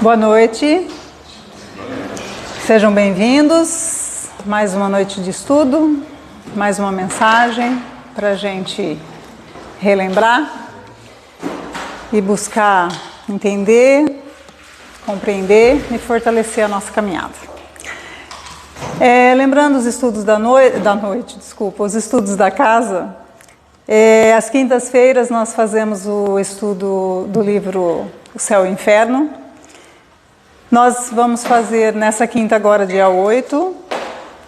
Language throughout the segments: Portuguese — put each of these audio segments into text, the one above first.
Boa noite, sejam bem-vindos. Mais uma noite de estudo, mais uma mensagem para a gente relembrar e buscar entender, compreender e fortalecer a nossa caminhada. Lembrando os estudos os estudos da casa, às quintas-feiras nós fazemos o estudo do livro O Céu e o Inferno. Nós vamos fazer nessa quinta agora, dia 8,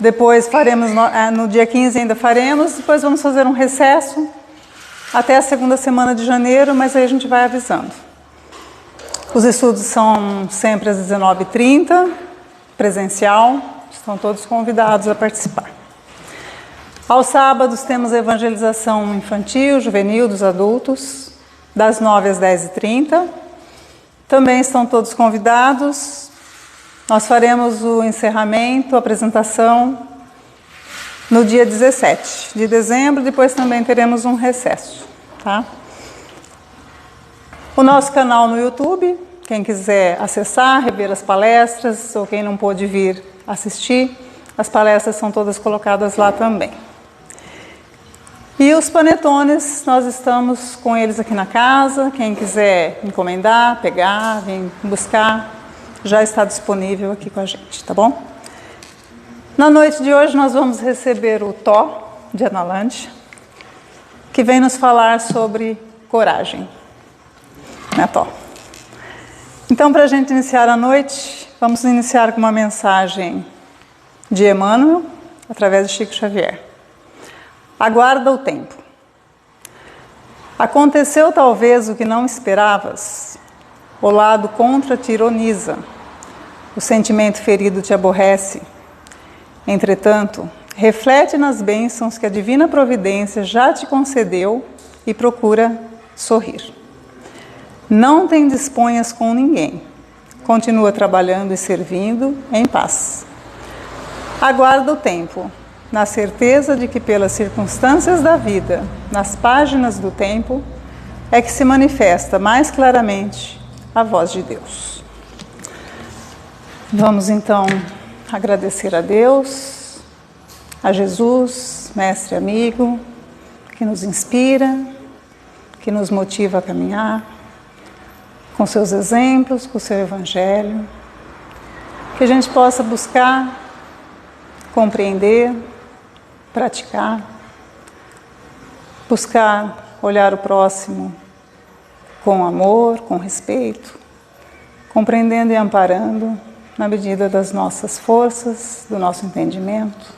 depois faremos, no dia 15 ainda faremos, depois vamos fazer um recesso até a segunda semana de janeiro, mas aí a gente vai avisando. Os estudos são sempre às 19h30, presencial, estão todos convidados a participar. Aos sábados temos a evangelização infantil, juvenil, dos adultos, das 9 às 10h30. Também estão todos convidados. Nós faremos o encerramento, a apresentação, no dia 17 de dezembro. Depois também teremos um recesso, tá? O nosso canal no YouTube, quem quiser acessar, rever as palestras, ou quem não pôde vir assistir, as palestras são todas colocadas lá também. E os panetones, nós estamos com eles aqui na casa. Quem quiser encomendar, pegar, vir buscar, já está disponível aqui com a gente, tá bom? Na noite de hoje nós vamos receber o Tó, de Analante, que vem nos falar sobre coragem. Né, Tó? Então, para a gente iniciar a noite, vamos iniciar com uma mensagem de Emmanuel, através de Chico Xavier. Aguarda o tempo. Aconteceu talvez o que não esperavas. O lado contra te ironiza. O sentimento ferido te aborrece. Entretanto, reflete nas bênçãos que a divina providência já te concedeu e procura sorrir. Não te indisponhas com ninguém. Continua trabalhando e servindo em paz. Aguarda o tempo, na certeza de que pelas circunstâncias da vida, nas páginas do tempo, é que se manifesta mais claramente a voz de Deus. Vamos então agradecer a Deus, a Jesus, mestre amigo, que nos inspira, que nos motiva a caminhar, com seus exemplos, com o seu evangelho, que a gente possa buscar, compreender, praticar, buscar olhar o próximo com amor, com respeito, compreendendo e amparando na medida das nossas forças, do nosso entendimento,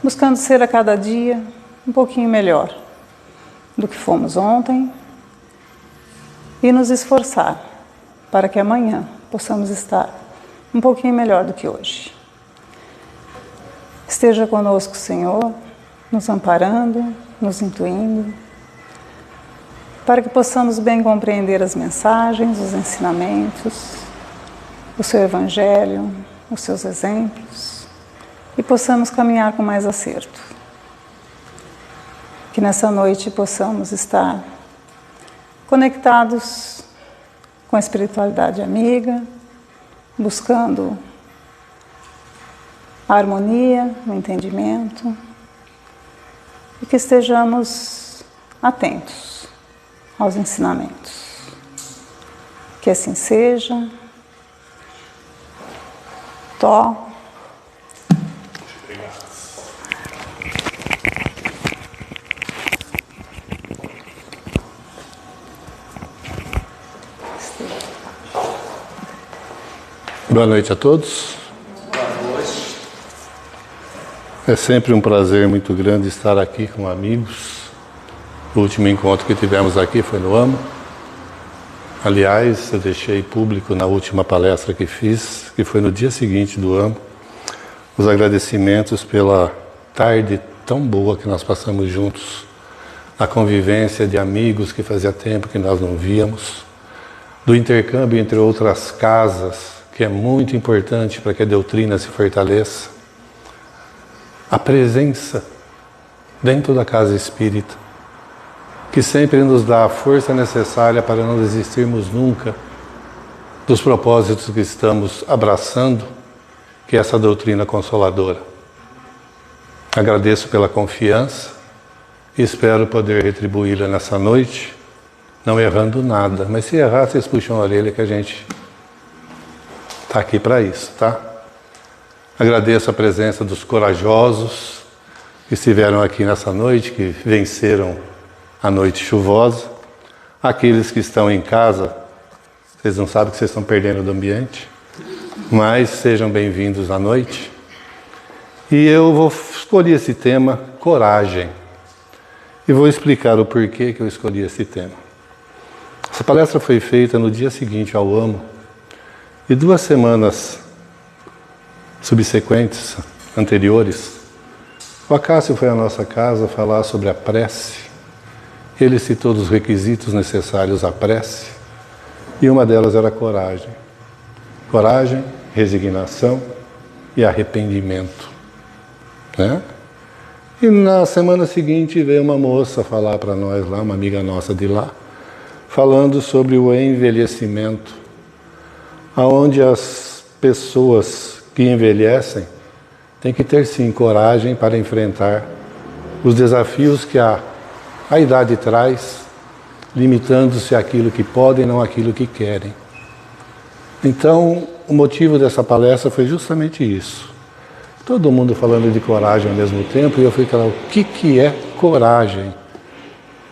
buscando ser a cada dia um pouquinho melhor do que fomos ontem e nos esforçar para que amanhã possamos estar um pouquinho melhor do que hoje. Esteja conosco, Senhor, nos amparando, nos intuindo, para que possamos bem compreender as mensagens, os ensinamentos, o seu evangelho, os seus exemplos, e possamos caminhar com mais acerto. Que nessa noite possamos estar conectados com a espiritualidade amiga, buscando a harmonia, o entendimento, e que estejamos atentos aos ensinamentos. Que assim seja. Tó. Boa noite a todos. É sempre um prazer muito grande estar aqui com amigos. O último encontro que tivemos aqui foi no AMA. Aliás, eu deixei público na última palestra que fiz, que foi no dia seguinte do AMA, os agradecimentos pela tarde tão boa que nós passamos juntos, a convivência de amigos que fazia tempo que nós não víamos, do intercâmbio entre outras casas, que é muito importante para que a doutrina se fortaleça, a presença dentro da casa espírita, que sempre nos dá a força necessária para não desistirmos nunca dos propósitos que estamos abraçando, que é essa doutrina consoladora. Agradeço pela confiança e espero poder retribuí-la nessa noite, não errando nada. Mas se errar, vocês puxam a orelha que a gente está aqui para isso, tá? Agradeço a presença dos corajosos que estiveram aqui nessa noite, que venceram a noite chuvosa. Aqueles que estão em casa, vocês não sabem que vocês estão perdendo do ambiente, mas sejam bem-vindos à noite. E eu vou escolher esse tema, coragem. E vou explicar o porquê que eu escolhi esse tema. Essa palestra foi feita no dia seguinte ao AMO, e 2 semanas subsequentes, anteriores, o Acácio foi à nossa casa falar sobre a prece. Ele citou os requisitos necessários à prece, e uma delas era coragem. Coragem, resignação e arrependimento. Né? E na semana seguinte veio uma moça falar para nós lá, uma amiga nossa de lá, falando sobre o envelhecimento, aonde as pessoas que envelhecem têm que ter sim coragem para enfrentar os desafios que a idade traz, limitando-se àquilo que podem, não àquilo que querem. Então, o motivo dessa palestra foi justamente isso. Todo mundo falando de coragem ao mesmo tempo, e eu fui falar, o que é coragem?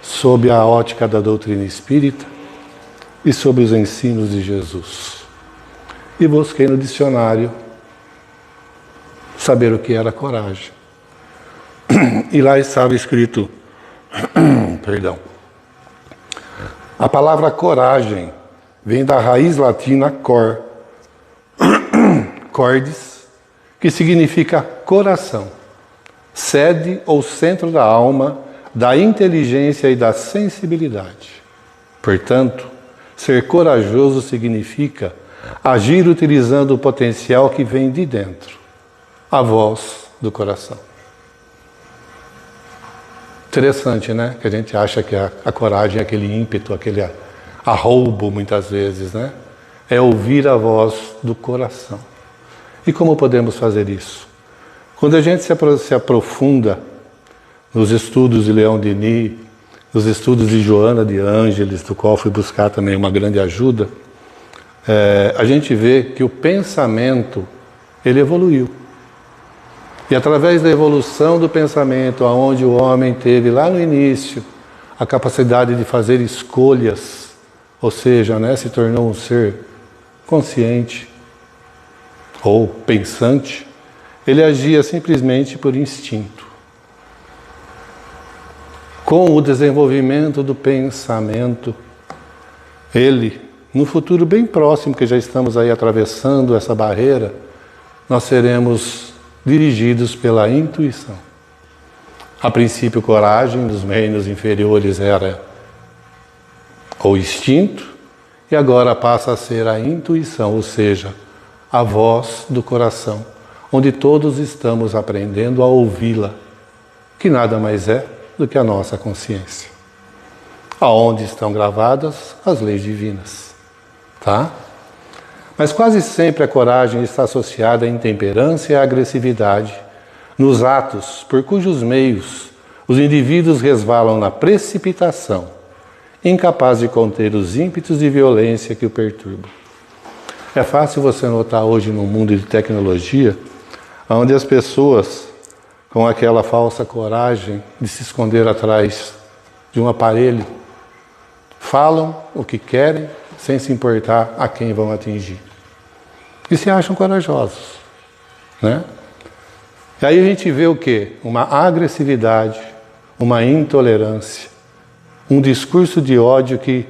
Sob a ótica da doutrina espírita e sobre os ensinos de Jesus. E busquei no dicionário saber o que era coragem. E lá estava escrito, perdão, a palavra coragem vem da raiz latina cor, cordis, que significa coração, sede ou centro da alma, da inteligência e da sensibilidade. Portanto, ser corajoso significa agir utilizando o potencial que vem de dentro, a voz do coração. Interessante, né? Que a gente acha que a coragem é aquele ímpeto, aquele arroubo muitas vezes, né? É ouvir a voz do coração. E como podemos fazer isso? Quando a gente se aprofunda nos estudos de Leon Denis, nos estudos de Joana de Ângeles, do qual fui buscar também uma grande ajuda, a gente vê que o pensamento, ele evoluiu. E através da evolução do pensamento, aonde o homem teve lá no início a capacidade de fazer escolhas, ou seja, né, se tornou um ser consciente ou pensante, ele agia simplesmente por instinto. Com o desenvolvimento do pensamento, ele, no futuro bem próximo, que já estamos aí atravessando essa barreira, nós seremos dirigidos pela intuição. A princípio, coragem nos reinos inferiores era o instinto, e agora passa a ser a intuição, ou seja, a voz do coração, onde todos estamos aprendendo a ouvi-la, que nada mais é do que a nossa consciência, aonde estão gravadas as leis divinas, tá? Mas quase sempre a coragem está associada à intemperância e à agressividade nos atos por cujos meios os indivíduos resvalam na precipitação, incapaz de conter os ímpetos de violência que o perturbam. É fácil você notar hoje no mundo de tecnologia, onde as pessoas, com aquela falsa coragem de se esconder atrás de um aparelho, falam o que querem, sem se importar a quem vão atingir. E se acham corajosos, né? E aí a gente vê o quê? Uma agressividade, uma intolerância, um discurso de ódio que,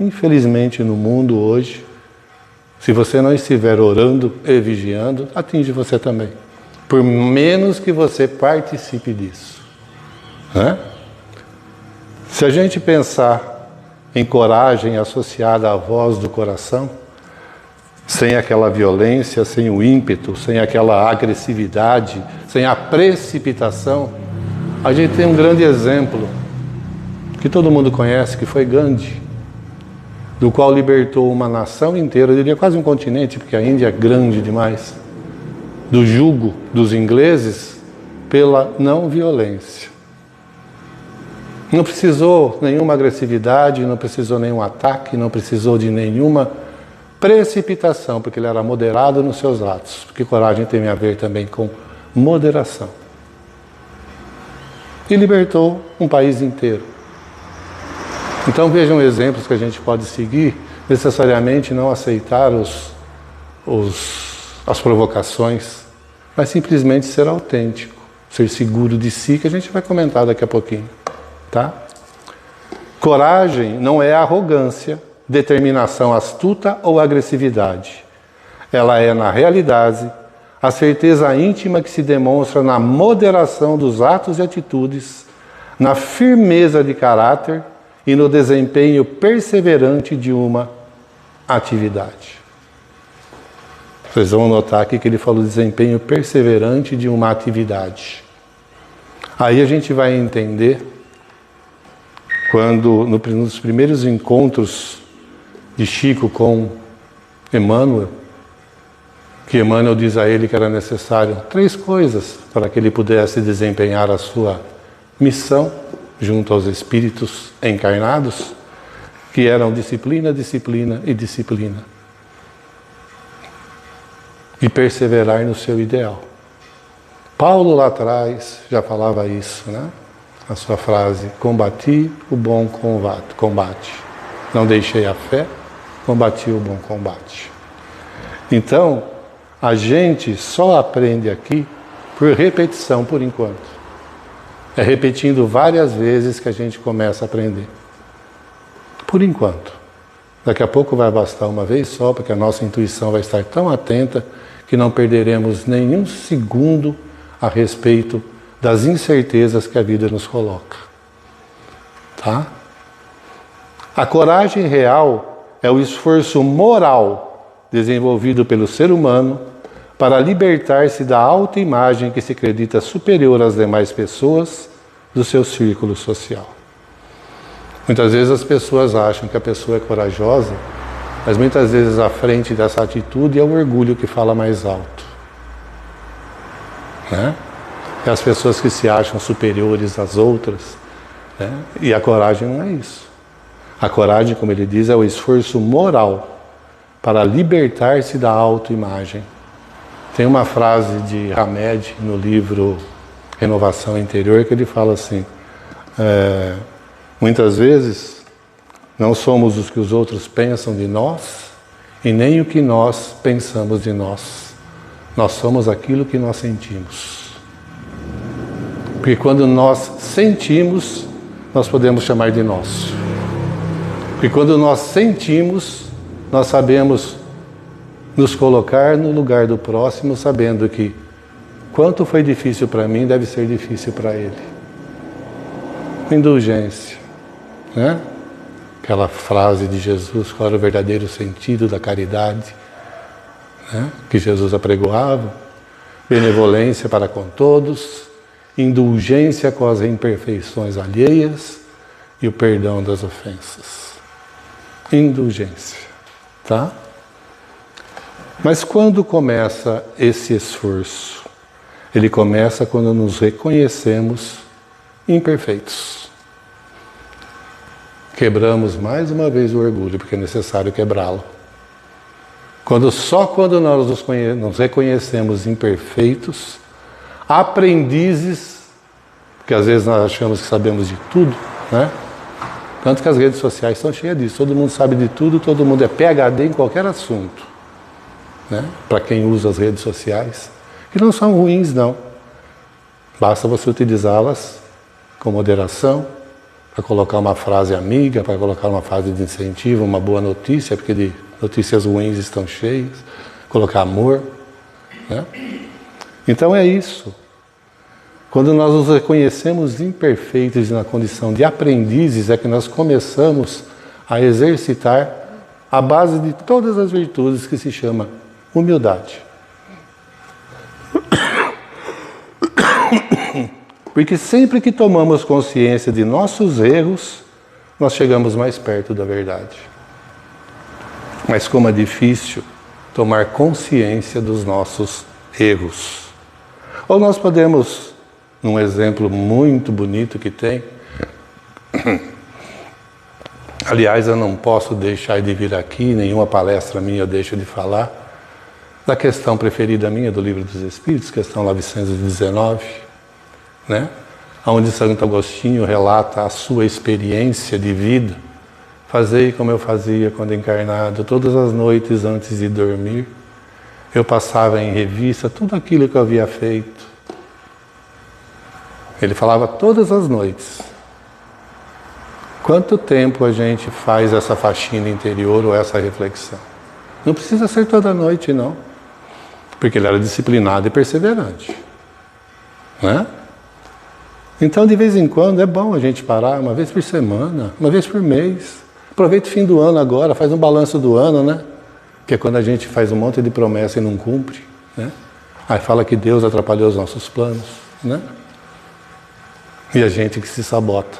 infelizmente, no mundo hoje, se você não estiver orando e vigiando, atinge você também. Por menos que você participe disso, né? Se a gente pensar em coragem associada à voz do coração, sem aquela violência, sem o ímpeto, sem aquela agressividade, sem a precipitação, a gente tem um grande exemplo que todo mundo conhece, que foi Gandhi. do qual libertou uma nação inteira, eu diria quase um continente, porque a Índia é grande demais, do jugo dos ingleses pela não violência. Não precisou nenhuma agressividade, não precisou nenhum ataque, não precisou de nenhuma precipitação, porque ele era moderado nos seus atos, porque coragem tem a ver também com moderação. E libertou um país inteiro. Então vejam exemplos que a gente pode seguir, necessariamente não aceitar as provocações, mas simplesmente ser autêntico, ser seguro de si, que a gente vai comentar daqui a pouquinho. Tá? Coragem não é arrogância, determinação astuta ou agressividade. Ela é, na realidade, a certeza íntima que se demonstra na moderação dos atos e atitudes, na firmeza de caráter e no desempenho perseverante de uma atividade. Vocês vão notar aqui que ele falou desempenho perseverante de uma atividade. Aí a gente vai entender quando, nos primeiros encontros de Chico com Emmanuel, que Emmanuel diz a ele que era necessário 3 coisas para que ele pudesse desempenhar a sua missão junto aos espíritos encarnados, que eram disciplina, disciplina e disciplina. E perseverar no seu ideal. Paulo lá atrás já falava isso, né? A sua frase, combati o bom combate. Não deixei a fé, combati o bom combate. Então, a gente só aprende aqui por repetição, por enquanto. É repetindo várias vezes que a gente começa a aprender. Por enquanto. Daqui a pouco vai bastar uma vez só, porque a nossa intuição vai estar tão atenta que não perderemos nenhum segundo a respeito das incertezas que a vida nos coloca. Tá? A coragem real é o esforço moral desenvolvido pelo ser humano para libertar-se da autoimagem que se acredita superior às demais pessoas do seu círculo social. Muitas vezes as pessoas acham que a pessoa é corajosa, mas muitas vezes à frente dessa atitude é o orgulho que fala mais alto. Né? É as pessoas que se acham superiores às outras. Né? E a coragem não é isso. A coragem, como ele diz, é o esforço moral para libertar-se da autoimagem. Tem uma frase de Hamed no livro Renovação Interior que ele fala assim, muitas vezes não somos os que os outros pensam de nós e nem o que nós pensamos de nós. Nós somos aquilo que nós sentimos. Porque quando nós sentimos, nós podemos chamar de nosso. Porque quando nós sentimos, nós sabemos nos colocar no lugar do próximo, sabendo que quanto foi difícil para mim, deve ser difícil para ele. Indulgência, né? Aquela frase de Jesus, qual era o verdadeiro sentido da caridade, né? Que Jesus apregoava, benevolência para com todos, indulgência com as imperfeições alheias e o perdão das ofensas. Indulgência, tá? Mas quando começa esse esforço? Ele começa quando nos reconhecemos imperfeitos. Quebramos mais uma vez o orgulho, porque é necessário quebrá-lo. Só quando nós nos reconhecemos imperfeitos, aprendizes, porque às vezes nós achamos que sabemos de tudo, né? Tanto que as redes sociais estão cheias disso. Todo mundo sabe de tudo, todo mundo é PhD em qualquer assunto, né? Para quem usa as redes sociais, que não são ruins, não. Basta você utilizá-las com moderação, para colocar uma frase amiga, para colocar uma frase de incentivo, uma boa notícia, porque de notícias ruins estão cheias, colocar amor, né? Então é isso. Quando nós nos reconhecemos imperfeitos e na condição de aprendizes, é que nós começamos a exercitar a base de todas as virtudes, que se chama humildade. Porque sempre que tomamos consciência de nossos erros, nós chegamos mais perto da verdade. Mas como é difícil tomar consciência dos nossos erros. Ou nós podemos, num exemplo muito bonito que tem, aliás, eu não posso deixar de vir aqui, nenhuma palestra minha eu deixo de falar, da questão preferida minha do Livro dos Espíritos, questão 919, né? Onde Santo Agostinho relata a sua experiência de vida. Fazei como eu fazia quando encarnado, todas as noites antes de dormir, eu passava em revista tudo aquilo que eu havia feito. Ele falava todas as noites. Quanto tempo a gente faz essa faxina interior ou essa reflexão? Não precisa ser toda noite, não. Porque ele era disciplinado e perseverante. Né? Então, de vez em quando, é bom a gente parar, uma vez por semana, uma vez por mês. Aproveita o fim do ano agora, faz um balanço do ano, né? Que é quando a gente faz um monte de promessa e não cumpre, né? Aí fala que Deus atrapalhou os nossos planos, né? E a gente que se sabota.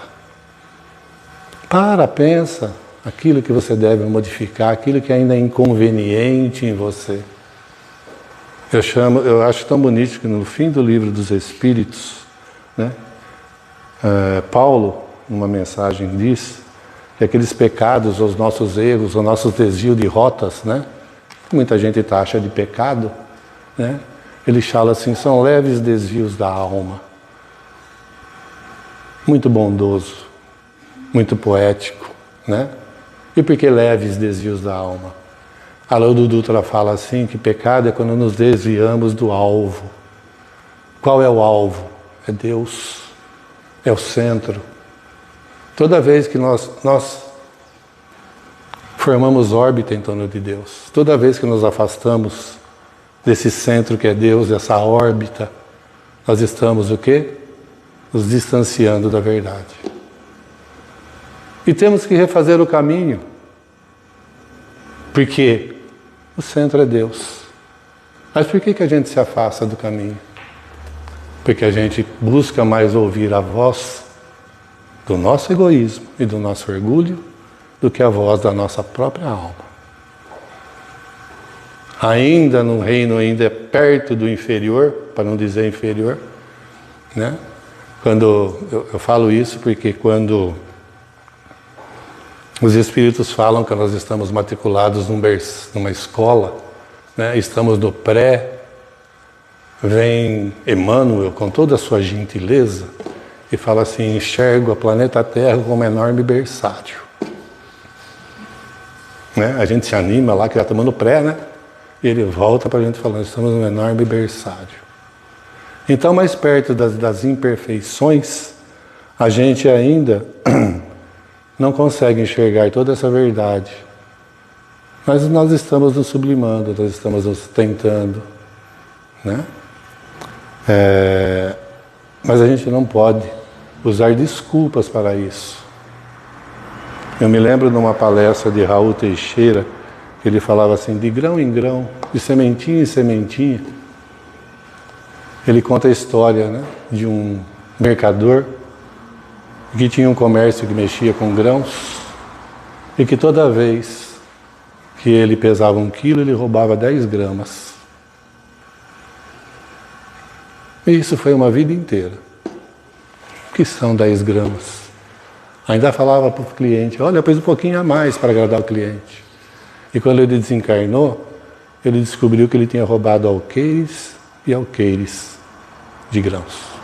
Pensa aquilo que você deve modificar, aquilo que ainda é inconveniente em você. Eu acho tão bonito que no fim do Livro dos Espíritos, né? Paulo, numa mensagem, diz que aqueles pecados, os nossos erros, os nossos desvios de rotas, né? Que muita gente taxa de pecado, né? Ele fala assim, são leves desvios da alma. Muito bondoso, muito poético, né? E por que leves desvios da alma? Haroldo Dutra fala assim, que pecado é quando nos desviamos do alvo. Qual é o alvo? É Deus, é o centro. Toda vez que nós formamos órbita em torno de Deus, toda vez que nos afastamos desse centro que é Deus, dessa órbita, nós estamos o quê? Nos distanciando da verdade. E temos que refazer o caminho, porque o centro é Deus. Mas por que a gente se afasta do caminho? Porque a gente busca mais ouvir a voz do nosso egoísmo e do nosso orgulho do que a voz da nossa própria alma. Ainda no reino, ainda perto do inferior, para não dizer inferior, né? Quando eu falo isso porque quando os Espíritos falam que nós estamos matriculados numa escola, né? Estamos no pré, vem Emmanuel com toda a sua gentileza e fala assim, enxergo a planeta Terra como um enorme berçário. Né? A gente se anima lá, que já estamos no pré, né? E ele volta para a gente falando, estamos num enorme berçário. Então, mais perto das imperfeições, a gente ainda não consegue enxergar toda essa verdade. Mas nós estamos nos sublimando, nós estamos nos tentando, né? Mas a gente não pode usar desculpas para isso. Eu me lembro de uma palestra de Raul Teixeira, que ele falava assim, de grão em grão, de sementinha em sementinha. Ele conta a história, né, de um mercador que tinha um comércio que mexia com grãos e que toda vez que ele pesava 1 quilo, ele roubava 10 gramas. E isso foi uma vida inteira. O que são 10 gramas? Ainda falava para o cliente, olha, eu pus um pouquinho a mais para agradar o cliente. E quando ele desencarnou, ele descobriu que ele tinha roubado alqueires e alqueires de grãos.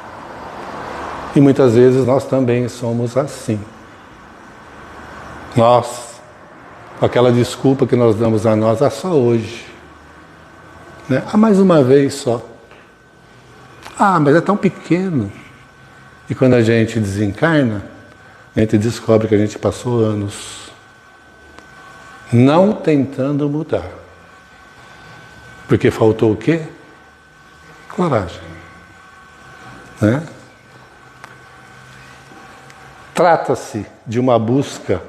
E muitas vezes nós também somos assim. Nós, com aquela desculpa que nós damos a nós, só hoje. Né? Mais uma vez só. Mas é tão pequeno. E quando a gente desencarna, a gente descobre que a gente passou anos não tentando mudar. Porque faltou o quê? Coragem. Né? Trata-se de uma busca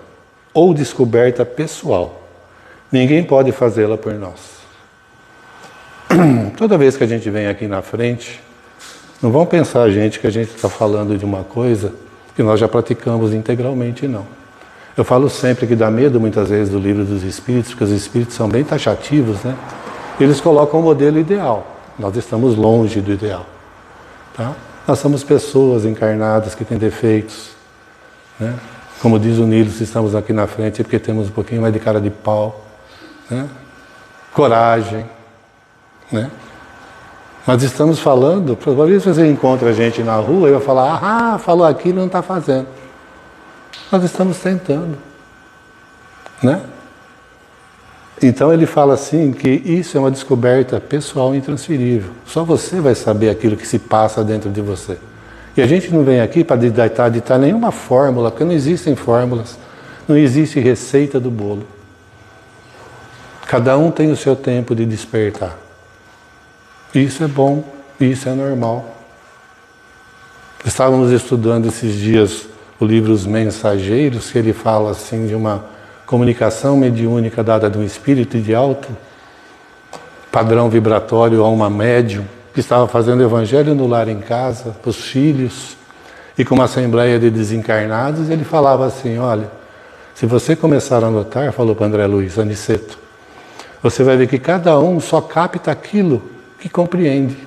ou descoberta pessoal. Ninguém pode fazê-la por nós. Toda vez que a gente vem aqui na frente, não vão pensar, gente, que a gente está falando de uma coisa que nós já praticamos integralmente, não. Eu falo sempre que dá medo muitas vezes do livro dos Espíritos, porque os Espíritos são bem taxativos, né? Eles colocam o modelo ideal. Nós estamos longe do ideal. Tá? Nós somos pessoas encarnadas que têm defeitos. Né? Como diz o Nilo, se estamos aqui na frente é porque temos um pouquinho mais de cara de pau. Né? Coragem. Né? Mas estamos falando, provavelmente você encontra a gente na rua e vai falar, falou aquilo e não está fazendo. Nós estamos tentando. Né? Então ele fala assim que isso é uma descoberta pessoal intransferível. Só você vai saber aquilo que se passa dentro de você. E a gente não vem aqui para ditar nenhuma fórmula, porque não existem fórmulas, não existe receita do bolo. Cada um tem o seu tempo de despertar. Isso é bom, isso é normal. Estávamos estudando esses dias o livro Os Mensageiros, que ele fala assim de uma comunicação mediúnica dada de um espírito de alto padrão vibratório a uma médium que estava fazendo o evangelho no lar em casa, para os filhos, e com uma assembleia de desencarnados, ele falava assim, olha, se você começar a notar, falou para André Luiz, Aniceto, você vai ver que cada um só capta aquilo que compreende.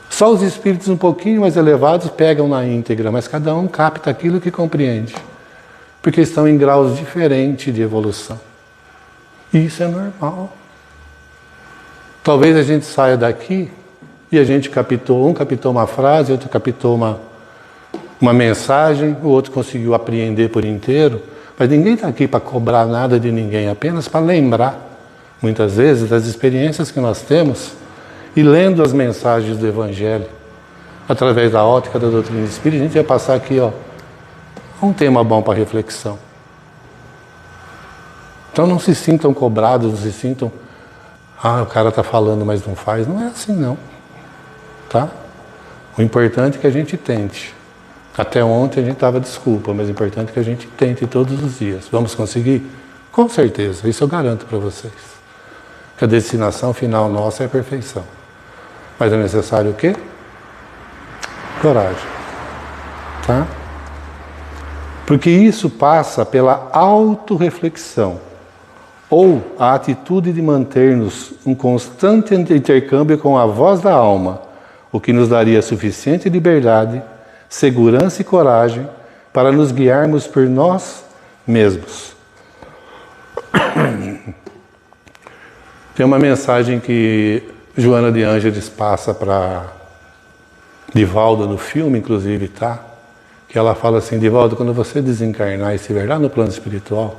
Só os espíritos um pouquinho mais elevados pegam na íntegra, mas cada um capta aquilo que compreende. Porque estão em graus diferentes de evolução. E isso é normal. Talvez a gente saia daqui e a gente captou, um captou uma frase, outro captou uma mensagem, o outro conseguiu apreender por inteiro, mas ninguém está aqui para cobrar nada de ninguém, apenas para lembrar, muitas vezes, das experiências que nós temos e lendo as mensagens do Evangelho, através da ótica da doutrina espírita, a gente vai passar aqui, um tema bom para reflexão. Então não se sintam cobrados, não se sintam, o cara está falando, mas não faz. Não é assim, não. Tá? O importante é que a gente tente. Até ontem a gente dava desculpa, mas o importante é que a gente tente todos os dias. Vamos conseguir? Com certeza, isso eu garanto para vocês. Que a destinação final nossa é a perfeição. Mas é necessário o quê? Coragem. Tá? Porque isso passa pela autorreflexão, ou a atitude de manter-nos um constante intercâmbio com a voz da alma, o que nos daria suficiente liberdade, segurança e coragem para nos guiarmos por nós mesmos. Tem uma mensagem que Joana de Ângeles passa para Divaldo no filme, inclusive, tá? Que ela fala assim, Divaldo, quando você desencarnar e estiver lá no plano espiritual,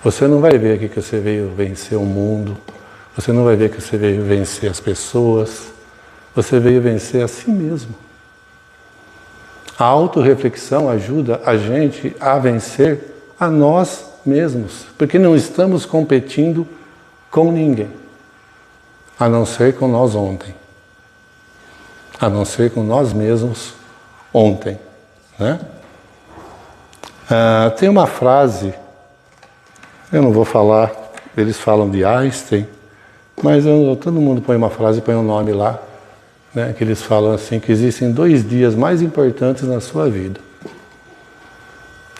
você não vai ver aqui que você veio vencer o mundo, você não vai ver que você veio vencer as pessoas, você veio vencer a si mesmo. A autorreflexão ajuda a gente a vencer a nós mesmos, porque não estamos competindo com ninguém, a não ser com nós ontem, a não ser com nós mesmos ontem. Né? Tem uma frase, eu não vou falar, eles falam de Einstein, mas todo mundo põe uma frase, põe um nome lá, né, que eles falam assim, que existem 2 dias mais importantes na sua vida.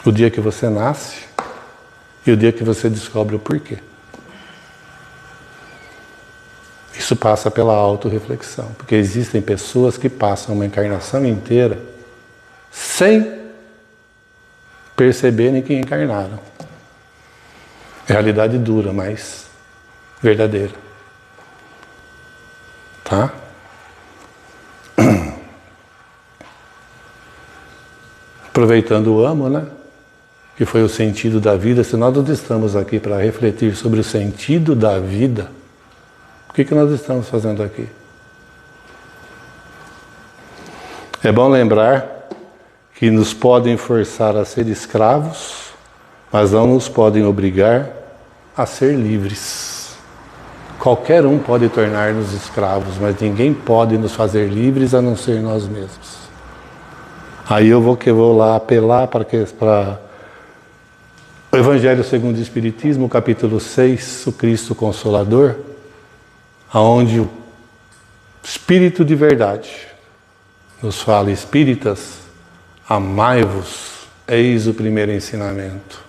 O dia que você nasce e o dia que você descobre o porquê. Isso passa pela autorreflexão, porque existem pessoas que passam uma encarnação inteira sem perceberem que encarnaram. Realidade dura, mas verdadeira. Tá? Aproveitando o amo, né? Que foi o sentido da vida. Se nós não estamos aqui para refletir sobre o sentido da vida, o que nós estamos fazendo aqui? É bom lembrar que nos podem forçar a ser escravos, mas não nos podem obrigar a ser livres. Qualquer um pode tornar-nos escravos, mas ninguém pode nos fazer livres a não ser nós mesmos. Aí eu vou lá apelar para o Evangelho segundo o Espiritismo, capítulo 6, o Cristo Consolador, aonde o Espírito de verdade nos fala, espíritas, amai-vos eis o primeiro ensinamento.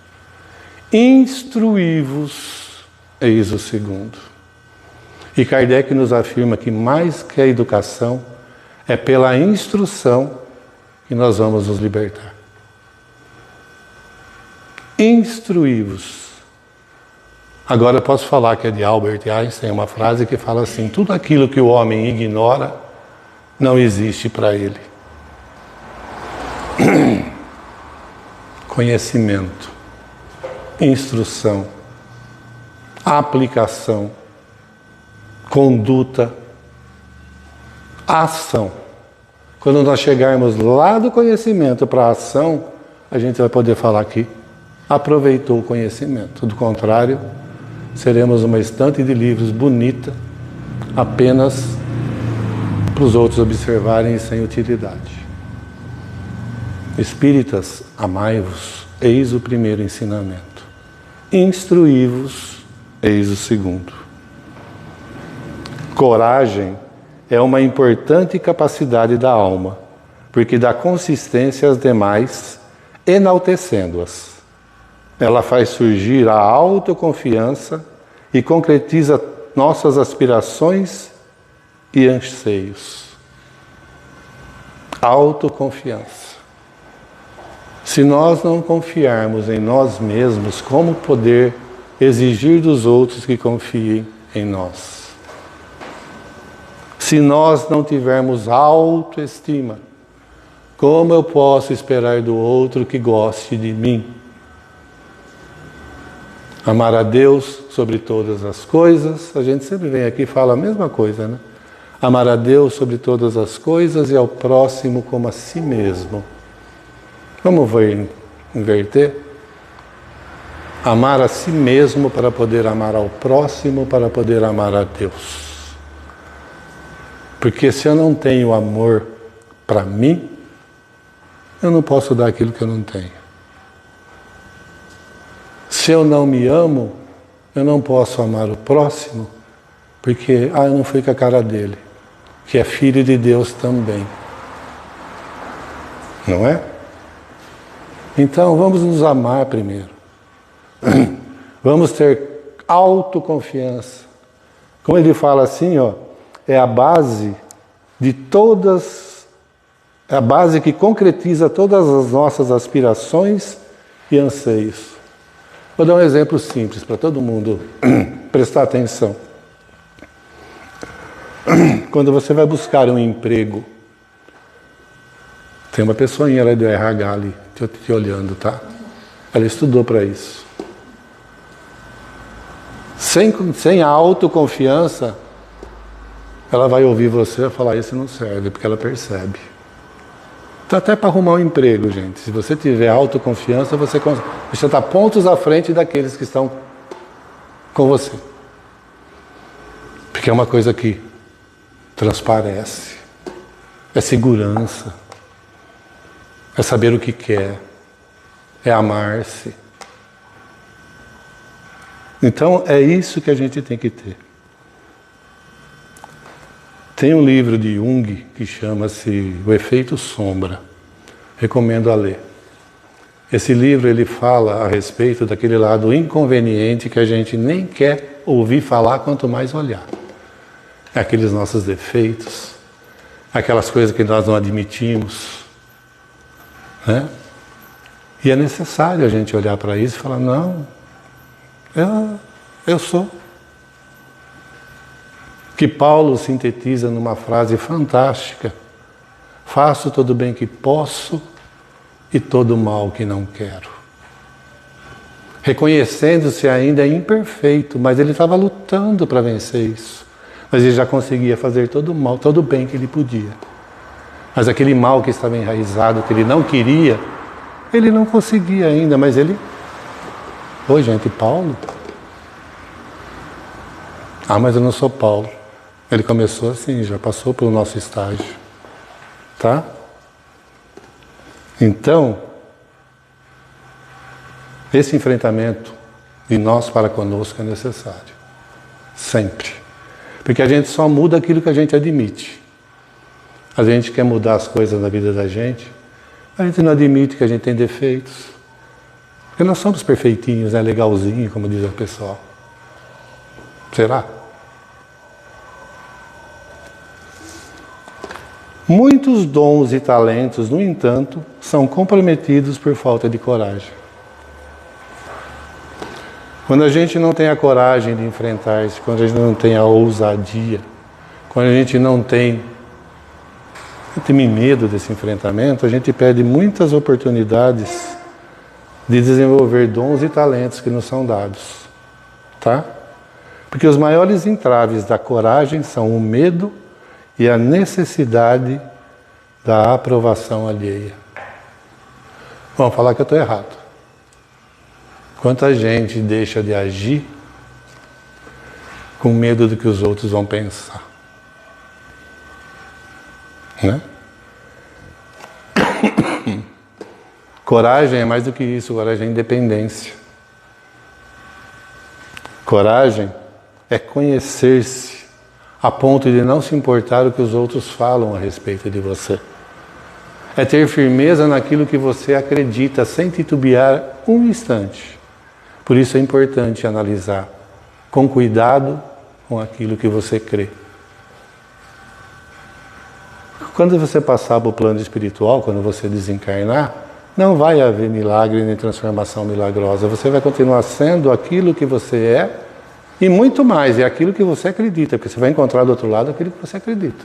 Instruí-vos, eis o segundo. E Kardec nos afirma que mais que a educação, é pela instrução que nós vamos nos libertar. Instruí-vos. Agora eu posso falar que é de Albert Einstein, uma frase que fala assim: tudo aquilo que o homem ignora não existe para ele. Conhecimento, instrução, aplicação, conduta, ação. Quando nós chegarmos lá do conhecimento para a ação, a gente vai poder falar que aproveitou o conhecimento. Do contrário, seremos uma estante de livros bonita, apenas para os outros observarem e sem utilidade. Espíritas, amai-vos, eis o primeiro ensinamento. Instruí-vos, eis o segundo. Coragem é uma importante capacidade da alma, porque dá consistência às demais, enaltecendo-as. Ela faz surgir a autoconfiança e concretiza nossas aspirações e anseios. Autoconfiança. Se nós não confiarmos em nós mesmos, como poder exigir dos outros que confiem em nós? Se nós não tivermos autoestima, como eu posso esperar do outro que goste de mim? Amar a Deus sobre todas as coisas, a gente sempre vem aqui e fala a mesma coisa, né? Amar a Deus sobre todas as coisas e ao próximo como a si mesmo. Vamos inverter? Amar a si mesmo para poder amar ao próximo, para poder amar a Deus. Porque se eu não tenho amor para mim, eu não posso dar aquilo que eu não tenho. Se eu não me amo, eu não posso amar o próximo, porque eu não fui com a cara dele, que é filho de Deus também. Não é? Então vamos nos amar primeiro. Vamos ter autoconfiança. Como ele fala assim, ó, é a base de todas, é a base que concretiza todas as nossas aspirações e anseios. Vou dar um exemplo simples para todo mundo prestar atenção. Quando você vai buscar um emprego, tem uma pessoinha lá do RH ali, te olhando, tá? Ela estudou para isso. Sem a autoconfiança, ela vai ouvir você e falar, isso não serve, porque ela percebe. Então, até para arrumar um emprego, gente, se você tiver autoconfiança, você está pontos à frente daqueles que estão com você. Porque é uma coisa que transparece, é segurança, é saber o que quer, é amar-se. Então, é isso que a gente tem que ter. Tem um livro de Jung que chama-se O Efeito Sombra. Recomendo a ler. Esse livro ele fala a respeito daquele lado inconveniente que a gente nem quer ouvir falar, quanto mais olhar. Aqueles nossos defeitos, aquelas coisas que nós não admitimos, né? E é necessário a gente olhar para isso e falar, não, eu sou. Que Paulo sintetiza numa frase fantástica: faço todo o bem que posso e todo o mal que não quero. Reconhecendo-se ainda imperfeito, mas ele estava lutando para vencer isso. Mas ele já conseguia fazer todo o mal, todo o bem que ele podia. Mas aquele mal que estava enraizado, que ele não queria, ele não conseguia ainda, mas ele... Oi, gente, Paulo? Ah, mas eu não sou Paulo. Ele começou assim, já passou pelo nosso estágio. Tá? Então, esse enfrentamento de nós para conosco é necessário. Sempre. Porque a gente só muda aquilo que a gente admite. A gente quer mudar as coisas na vida da gente A gente não admite que a gente tem defeitos. Porque nós somos perfeitinhos, né? Legalzinho, como diz o pessoal. Será? Muitos dons e talentos, no entanto, são comprometidos por falta de coragem. Quando a gente não tem a coragem de enfrentar isso, quando a gente não tem a ousadia, quando a gente não tem medo desse enfrentamento, a gente perde muitas oportunidades de desenvolver dons e talentos que nos são dados. Tá? Porque os maiores entraves da coragem são o medo e a necessidade da aprovação alheia. Vamos falar que eu estou errado. Quanta gente deixa de agir com medo do que os outros vão pensar. Né? Coragem é mais do que isso, coragem é independência. Coragem é conhecer-se a ponto de não se importar o que os outros falam a respeito de você. É ter firmeza naquilo que você acredita, sem titubear um instante. Por isso é importante analisar com cuidado com aquilo que você crê. Quando você passar para o plano espiritual, quando você desencarnar, não vai haver milagre nem transformação milagrosa. Você vai continuar sendo aquilo que você é e muito mais, é aquilo que você acredita, porque você vai encontrar do outro lado aquilo que você acredita.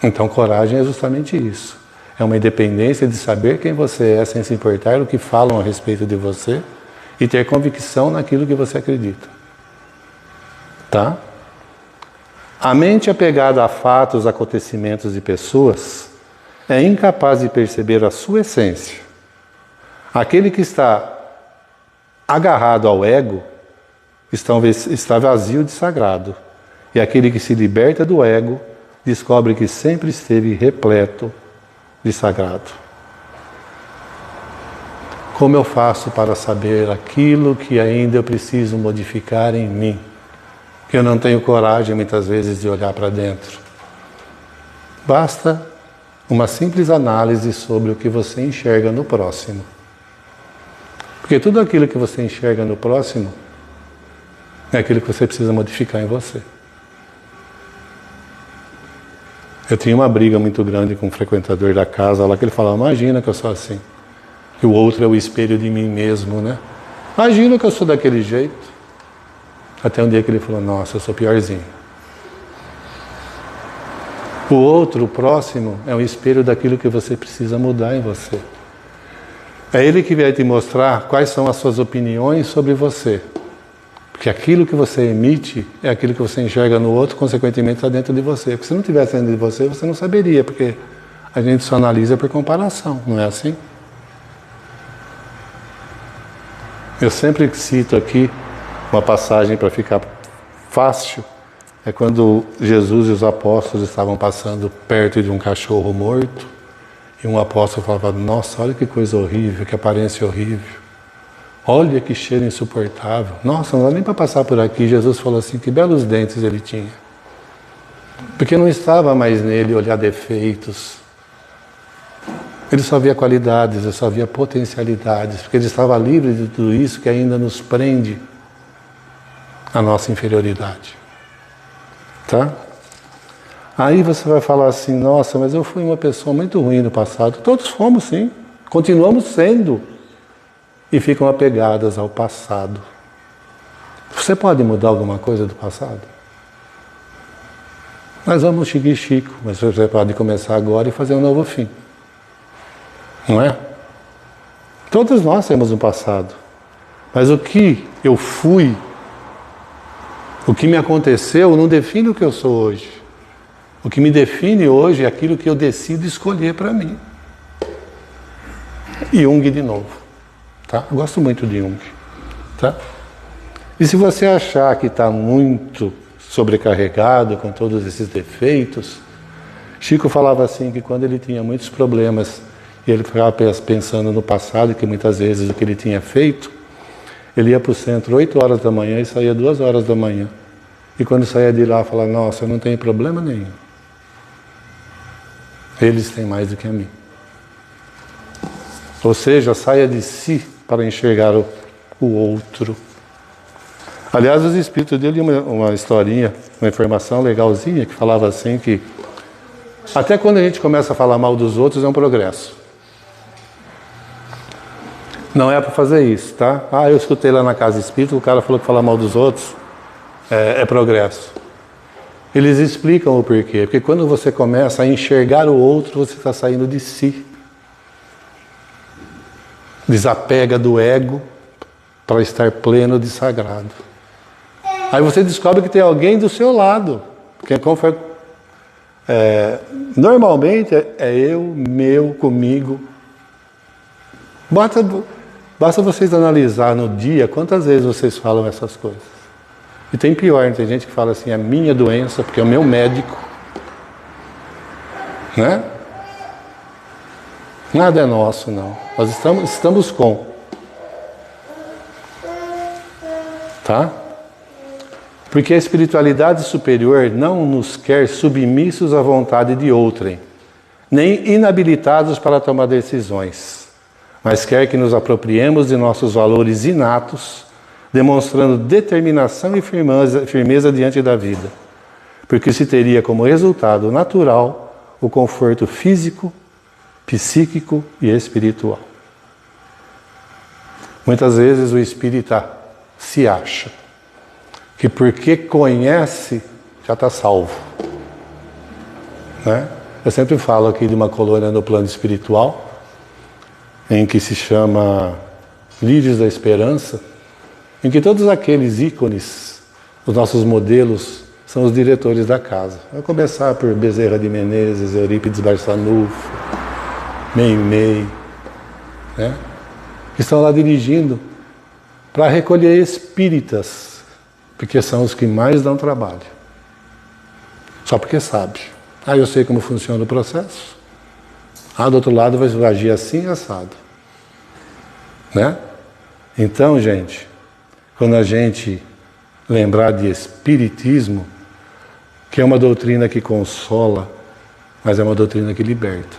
Então, coragem é justamente isso. É uma independência de saber quem você é, sem se importar o que falam a respeito de você e ter convicção naquilo que você acredita. Tá? A mente apegada a fatos, acontecimentos e pessoas é incapaz de perceber a sua essência. Aquele que está agarrado ao ego está vazio de sagrado. E aquele que se liberta do ego descobre que sempre esteve repleto de sagrado. Como eu faço para saber aquilo que ainda eu preciso modificar em mim? Que eu não tenho coragem muitas vezes de olhar para dentro. Basta uma simples análise sobre o que você enxerga no próximo. Porque tudo aquilo que você enxerga no próximo é aquilo que você precisa modificar em você. Eu tinha uma briga muito grande com um frequentador da casa lá, que ele falava, imagina que eu sou assim. Que o outro é o espelho de mim mesmo, né? Imagina que eu sou daquele jeito. Até um dia que ele falou, nossa, eu sou piorzinho. O outro, o próximo, é um espelho daquilo que você precisa mudar em você. É ele que vai te mostrar quais são as suas opiniões sobre você. Porque aquilo que você emite é aquilo que você enxerga no outro, consequentemente está dentro de você. Porque se não tivesse dentro de você, você não saberia, porque a gente só analisa por comparação, não é assim? Eu sempre cito aqui uma passagem para ficar fácil, é quando Jesus e os apóstolos estavam passando perto de um cachorro morto, e um apóstolo falava, nossa, olha que coisa horrível, que aparência horrível. Olha que cheiro insuportável. Nossa, não dá nem para passar por aqui. Jesus falou assim, que belos dentes ele tinha. Porque não estava mais nele olhar defeitos. Ele só via qualidades, ele só via potencialidades. Porque ele estava livre de tudo isso que ainda nos prende à nossa inferioridade. Tá? Aí você vai falar assim, nossa, mas eu fui uma pessoa muito ruim no passado. Todos fomos, sim. Continuamos sendo. E ficam apegadas ao passado. Você pode mudar alguma coisa do passado? Nós vamos seguir Chico, mas você pode começar agora e fazer um novo fim. Não é? Todos nós temos um passado. Mas o que eu fui, o que me aconteceu, não define o que eu sou hoje. O que me define hoje é aquilo que eu decido escolher para mim. Jung de novo. Tá? Eu gosto muito de Jung. Tá? E se você achar que está muito sobrecarregado com todos esses defeitos, Chico falava assim que quando ele tinha muitos problemas e ele ficava pensando no passado, que muitas vezes o que ele tinha feito, ele ia para o centro 8 horas da manhã e saía 2 horas da manhã. E quando saía de lá, falava, nossa, eu não tenho problema nenhum. Eles têm mais do que a mim. Ou seja, saia de si para enxergar o outro. Aliás, os espíritos dele uma historinha, uma informação legalzinha, que falava assim que até quando a gente começa a falar mal dos outros é um progresso. Não é para fazer isso, tá? Eu escutei lá na casa espírita, o cara falou que falar mal dos outros é progresso. Eles explicam o porquê. Porque quando você começa a enxergar o outro, você está saindo de si. Desapega do ego para estar pleno de sagrado. Aí você descobre que tem alguém do seu lado. Porque normalmente é eu, meu, comigo. Basta vocês analisar no dia quantas vezes vocês falam essas coisas. E tem pior, tem gente que fala assim, a minha doença, porque é o meu médico. Né? Nada é nosso, não. Nós estamos com. Tá? Porque a espiritualidade superior não nos quer submissos à vontade de outrem, nem inabilitados para tomar decisões, mas quer que nos apropriemos de nossos valores inatos, demonstrando determinação e firmeza diante da vida, porque se teria como resultado natural o conforto físico, psíquico e espiritual. Muitas vezes o espírita se acha que porque conhece já está salvo. Né? Eu sempre falo aqui de uma colônia no plano espiritual, em que se chama Líderes da Esperança, em que todos aqueles ícones, os nossos modelos, são os diretores da casa. Vai começar por Bezerra de Menezes, Eurípides Barçanufo, Meimei, né? Que estão lá dirigindo para recolher espíritas, porque são os que mais dão trabalho. Só porque sabe. Eu sei como funciona o processo. Do outro lado vai agir assim, assado. Né? Então, gente, quando a gente lembrar de espiritismo, que é uma doutrina que consola, mas é uma doutrina que liberta.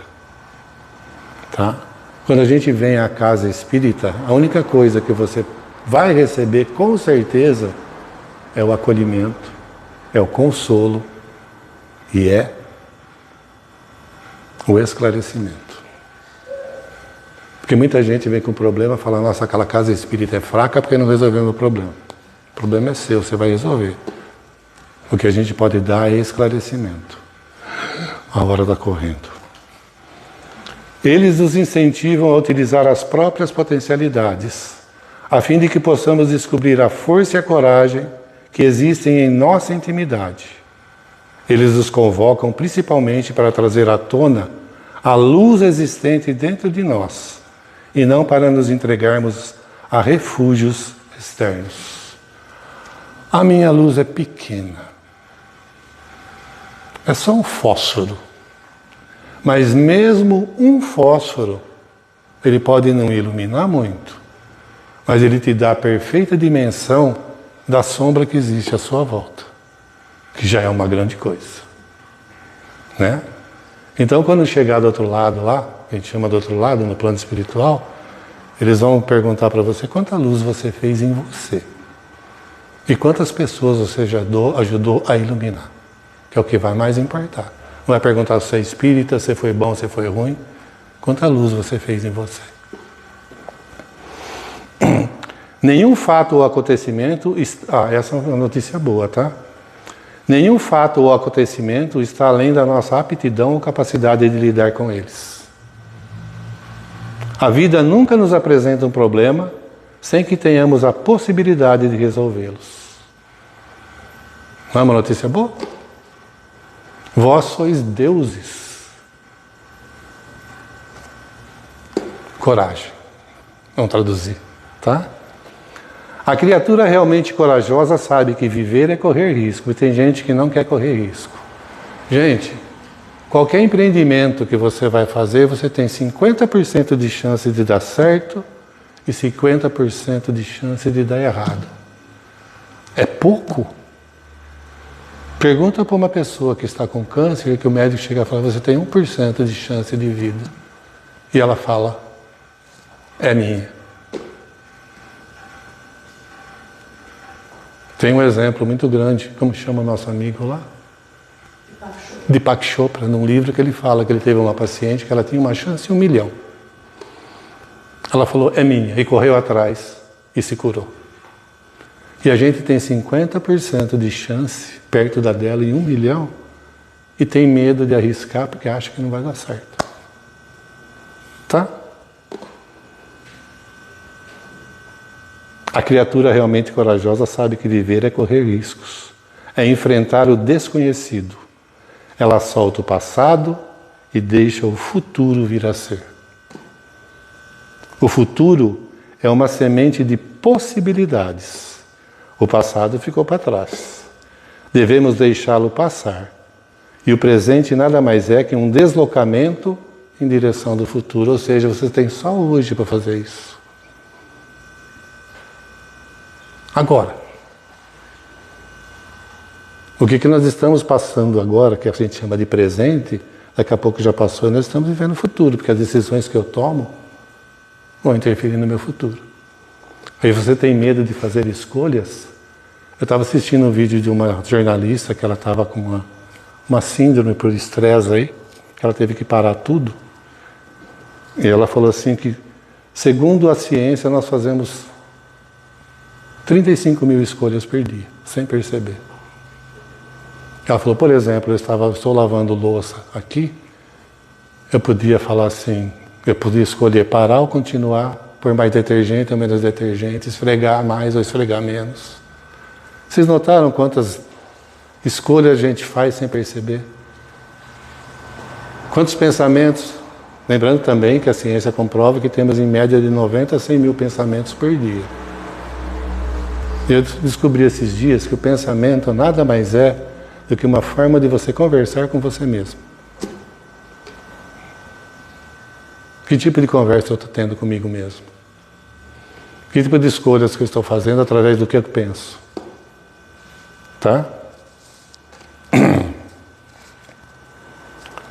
Tá? Quando a gente vem à casa espírita, a única coisa que você vai receber com certeza é o acolhimento, é o consolo e é o esclarecimento. Porque muita gente vem com problema e fala, nossa, aquela casa espírita é fraca porque não resolveu o meu problema. O problema é seu, você vai resolver. O que a gente pode dar é esclarecimento. A hora está correndo. Eles nos incentivam a utilizar as próprias potencialidades, a fim de que possamos descobrir a força e a coragem que existem em nossa intimidade. Eles nos convocam principalmente para trazer à tona a luz existente dentro de nós, e não para nos entregarmos a refúgios externos. A minha luz é pequena. É só um fósforo. Mas mesmo um fósforo, ele pode não iluminar muito, mas ele te dá a perfeita dimensão da sombra que existe à sua volta, que já é uma grande coisa. Né? Então, quando chegar do outro lado lá, a gente chama do outro lado, no plano espiritual, eles vão perguntar para você quanta luz você fez em você. E quantas pessoas você já ajudou a iluminar, que é o que vai mais importar. Não vai perguntar se você é espírita, se foi bom, se foi ruim. Quanta luz você fez em você. Nenhum fato ou acontecimento... essa é uma notícia boa, tá? Nenhum fato ou acontecimento está além da nossa aptidão ou capacidade de lidar com eles. A vida nunca nos apresenta um problema sem que tenhamos a possibilidade de resolvê-los. Não é uma notícia boa? Vós sois deuses. Coragem. Vamos traduzir, tá? A criatura realmente corajosa sabe que viver é correr risco. E tem gente que não quer correr risco. Gente, qualquer empreendimento que você vai fazer, você tem 50% de chance de dar certo e 50% de chance de dar errado. É pouco. Pergunta para uma pessoa que está com câncer, que o médico chega e fala, você tem 1% de chance de vida. E ela fala, é minha. Tem um exemplo muito grande, como chama o nosso amigo lá? Deepak Chopra, num livro que ele fala que ele teve uma paciente que ela tinha uma chance de 1 milhão. Ela falou, é minha, e correu atrás e se curou. E a gente tem 50% de chance perto da dela em 1 milhão e tem medo de arriscar porque acha que não vai dar certo. Tá? A criatura realmente corajosa sabe que viver é correr riscos, é enfrentar o desconhecido. Ela solta o passado e deixa o futuro vir a ser. O futuro é uma semente de possibilidades. O passado ficou para trás. Devemos deixá-lo passar. E o presente nada mais é que um deslocamento em direção do futuro. Ou seja, você tem só hoje para fazer isso. Agora. O que nós estamos passando agora, que a gente chama de presente, daqui a pouco já passou, e nós estamos vivendo o futuro, porque as decisões que eu tomo vão interferir no meu futuro. Aí você tem medo de fazer escolhas. Eu estava assistindo um vídeo de uma jornalista que ela estava com uma síndrome por estresse aí, que ela teve que parar tudo. E ela falou assim que, segundo a ciência, nós fazemos 35 mil escolhas por dia, sem perceber. Ela falou, por exemplo, eu estou lavando louça aqui, eu podia falar assim, eu podia escolher parar ou continuar, pôr mais detergente ou menos detergente, esfregar mais ou esfregar menos. Vocês notaram quantas escolhas a gente faz sem perceber? Quantos pensamentos? Lembrando também que a ciência comprova que temos em média de 90 a 100 mil pensamentos por dia. Eu descobri esses dias que o pensamento nada mais é do que uma forma de você conversar com você mesmo. Que tipo de conversa eu estou tendo comigo mesmo? Que tipo de escolhas que eu estou fazendo através do que eu penso? Tá?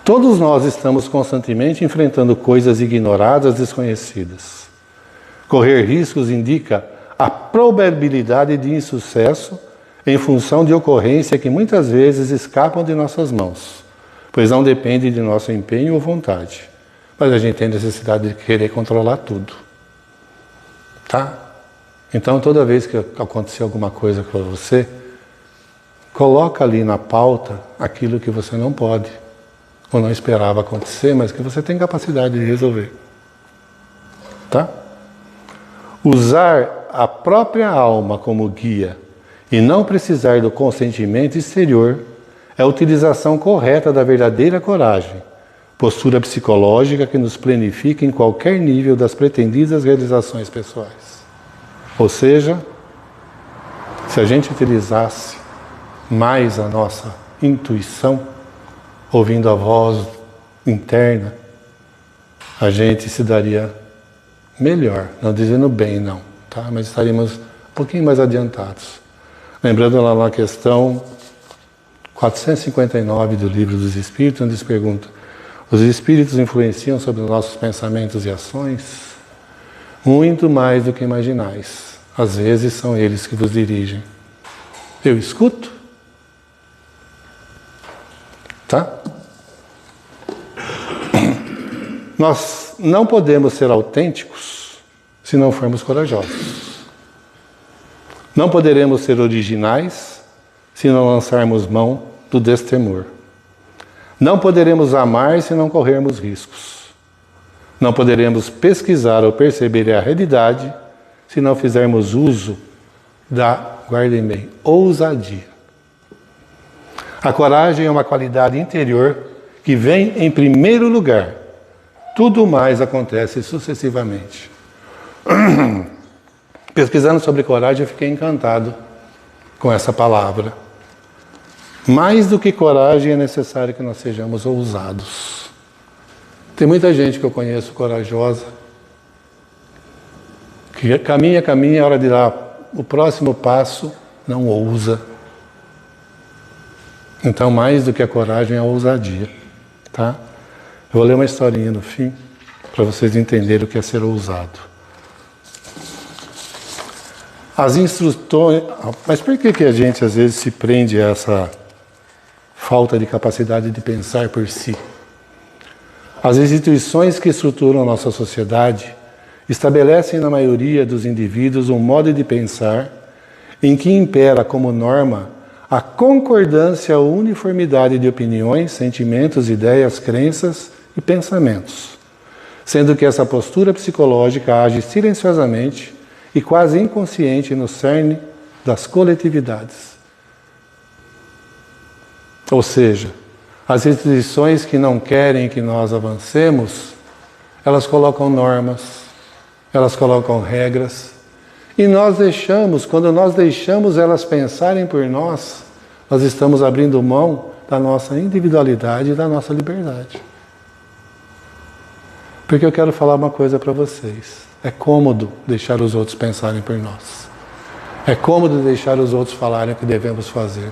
Todos nós estamos constantemente enfrentando coisas ignoradas, desconhecidas. Correr riscos indica a probabilidade de insucesso em função de ocorrências que muitas vezes escapam de nossas mãos, pois não depende de nosso empenho ou vontade. Mas a gente tem necessidade de querer controlar tudo. Tá? Então, toda vez que acontecer alguma coisa com você, coloca ali na pauta aquilo que você não pode, ou não esperava acontecer, mas que você tem capacidade de resolver. Tá? Usar a própria alma como guia e não precisar do consentimento exterior é a utilização correta da verdadeira coragem, postura psicológica que nos planifica em qualquer nível das pretendidas realizações pessoais. Ou seja, se a gente utilizasse mais a nossa intuição, ouvindo a voz interna, a gente se daria melhor, não dizendo bem não, tá? Mas estaríamos um pouquinho mais adiantados. Lembrando lá na questão 459 do Livro dos Espíritos, onde eles perguntam: os espíritos influenciam sobre os nossos pensamentos e ações? Muito mais do que imaginais. Às vezes são eles que vos dirigem. Eu escuto? Tá? Nós não podemos ser autênticos se não formos corajosos. Não poderemos ser originais se não lançarmos mão do destemor. Não poderemos amar se não corrermos riscos. Não poderemos pesquisar ou perceber a realidade se não fizermos uso da, guardem bem, ousadia. A coragem é uma qualidade interior que vem em primeiro lugar. Tudo mais acontece sucessivamente. Pesquisando sobre coragem, eu fiquei encantado com essa palavra. Mais do que coragem, é necessário que nós sejamos ousados. Tem muita gente que eu conheço corajosa, que caminha, a hora de dar o próximo passo, não ousa. Então, mais do que a coragem, é a ousadia. Tá? Eu vou ler uma historinha no fim, para vocês entenderem o que é ser ousado. As instruções... Mas por que a gente às vezes se prende a essa falta de capacidade de pensar por si? As instituições que estruturam a nossa sociedade estabelecem na maioria dos indivíduos um modo de pensar em que impera como norma a concordância ou uniformidade de opiniões, sentimentos, ideias, crenças e pensamentos, sendo que essa postura psicológica age silenciosamente e quase inconsciente no cerne das coletividades. Ou seja, as instituições que não querem que nós avancemos, elas colocam normas, elas colocam regras, e nós deixamos, quando nós deixamos elas pensarem por nós, nós estamos abrindo mão da nossa individualidade e da nossa liberdade. Porque eu quero falar uma coisa para vocês. É cômodo deixar os outros pensarem por nós. É cômodo deixar os outros falarem o que devemos fazer.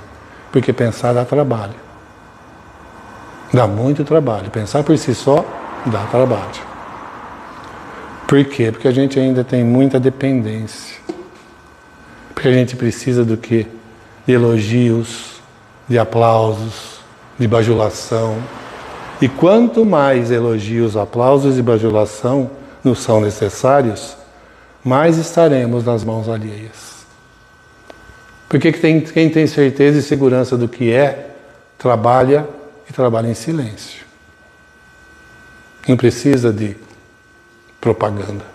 Porque pensar dá trabalho. Dá muito trabalho. Pensar por si só dá trabalho. Por quê? Porque a gente ainda tem muita dependência. Porque a gente precisa do quê? De elogios, de aplausos, de bajulação. E quanto mais elogios, aplausos e bajulação nos são necessários, mais estaremos nas mãos alheias. Porque quem tem certeza e segurança do que é, trabalha e trabalha em silêncio. Não precisa de propaganda,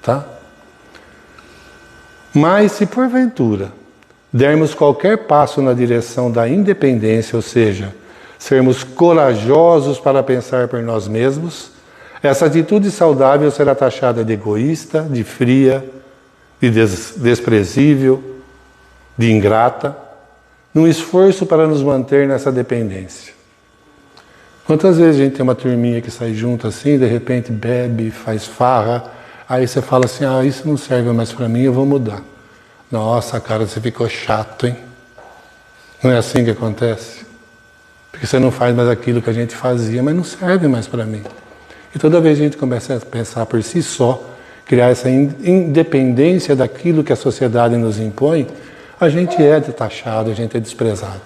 tá? Mas se porventura dermos qualquer passo na direção da independência, ou seja, sermos corajosos para pensar por nós mesmos, essa atitude saudável será taxada de egoísta, de fria, de desprezível, de ingrata, num esforço para nos manter nessa dependência. Quantas vezes a gente tem uma turminha que sai junto assim, de repente bebe, faz farra, aí você fala assim, isso não serve mais para mim, eu vou mudar. Nossa, cara, você ficou chato, hein? Não é assim que acontece? Porque você não faz mais aquilo que a gente fazia, mas não serve mais para mim. E toda vez que a gente começa a pensar por si só, criar essa independência daquilo que a sociedade nos impõe, a gente é taxado, a gente é desprezado.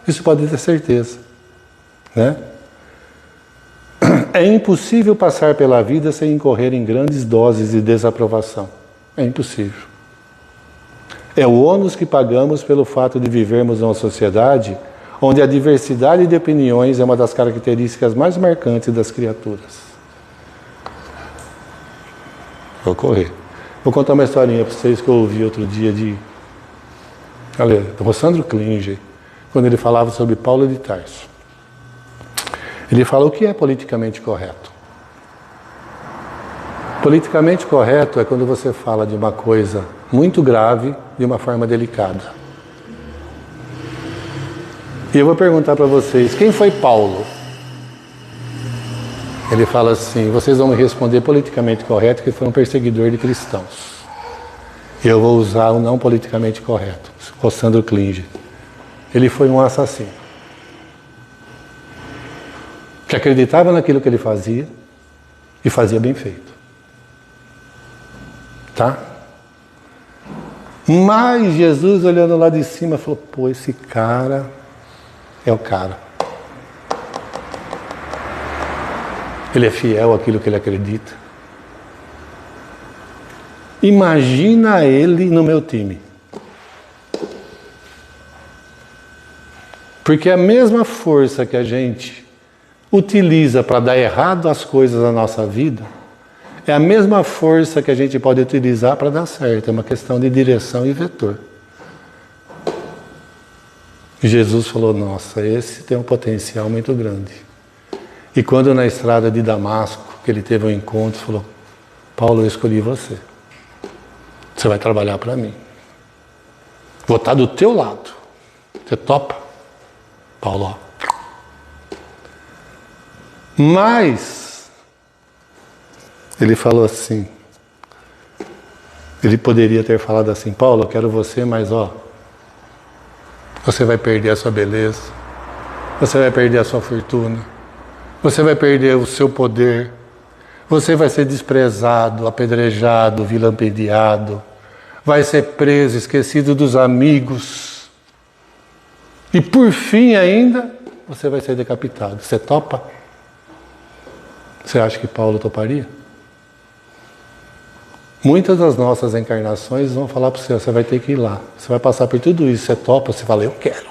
Isso pode ter certeza, né? É impossível passar pela vida sem incorrer em grandes doses de desaprovação. É impossível. É o ônus que pagamos pelo fato de vivermos numa sociedade onde a diversidade de opiniões é uma das características mais marcantes das criaturas. Vou correr. Vou contar uma historinha para vocês que eu ouvi outro dia do Rossandro Klinger, quando ele falava sobre Paulo de Tarso. Ele fala o que é politicamente correto. Politicamente correto é quando você fala de uma coisa muito grave de uma forma delicada. E eu vou perguntar para vocês, quem foi Paulo? Ele fala assim, vocês vão me responder politicamente correto, que foi um perseguidor de cristãos. E eu vou usar o não politicamente correto, Rossandro Klinger. Ele foi um assassino. Que acreditava naquilo que ele fazia e fazia bem feito. Tá? Mas Jesus, olhando lá de cima, falou, pô, esse cara é o cara. Ele é fiel àquilo que ele acredita. Imagina ele no meu time. Porque a mesma força que a gente utiliza para dar errado as coisas na nossa vida, é a mesma força que a gente pode utilizar para dar certo. É uma questão de direção e vetor. E Jesus falou, nossa, esse tem um potencial muito grande. E quando na estrada de Damasco, que ele teve um encontro, falou, Paulo, eu escolhi você. Você vai trabalhar para mim. Vou estar do teu lado. Você topa? Paulo, ó. Mas, ele falou assim, ele poderia ter falado assim, Paulo, eu quero você, mas ó, você vai perder a sua beleza, você vai perder a sua fortuna, você vai perder o seu poder, você vai ser desprezado, apedrejado, vilipendiado, vai ser preso, esquecido dos amigos. E por fim ainda, você vai ser decapitado. Você topa? Você acha que Paulo toparia? Muitas das nossas encarnações vão falar para você, você vai ter que ir lá. Você vai passar por tudo isso, você topa, você fala, eu quero,